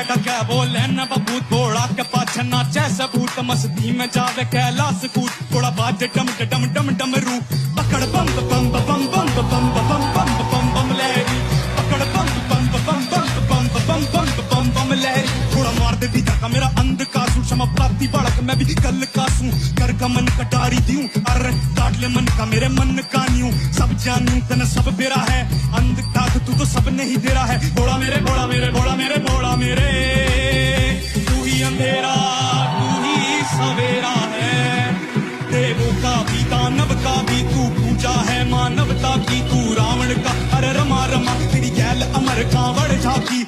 बेटा क्या बोले न बबूत थोड़ा के पाछे नाचे सबूत मस्ती में जावे कैलाश कूद थोड़ा बाजे डम डम डम डम रू पकड़ बम बम बम बम बम बम बम बम बम बम लहरी पकड़ बम बम बम बम बम बम बम बम बम लहरी थोड़ा मार दे दी का मेरा अंध कासू क्षमा प्राप्ति बढ़क मैं भी कल कासू कर का मन कटारी दूं अरे काट ले मन का मेरे मन का न्यू सब जानू तन सब बेरा है अंध काट तू तो सब नहीं दे रहा है बोला मेरे बोला मेरे बोला मेरे बोला मेरे तू ही अंधेरा तू ही सवेरा है देवों का भी दानव का भी तू पूजा है मानवता की तू रावण का अरे रमा रमा तेरी गैल अमर कांवड़ झाकी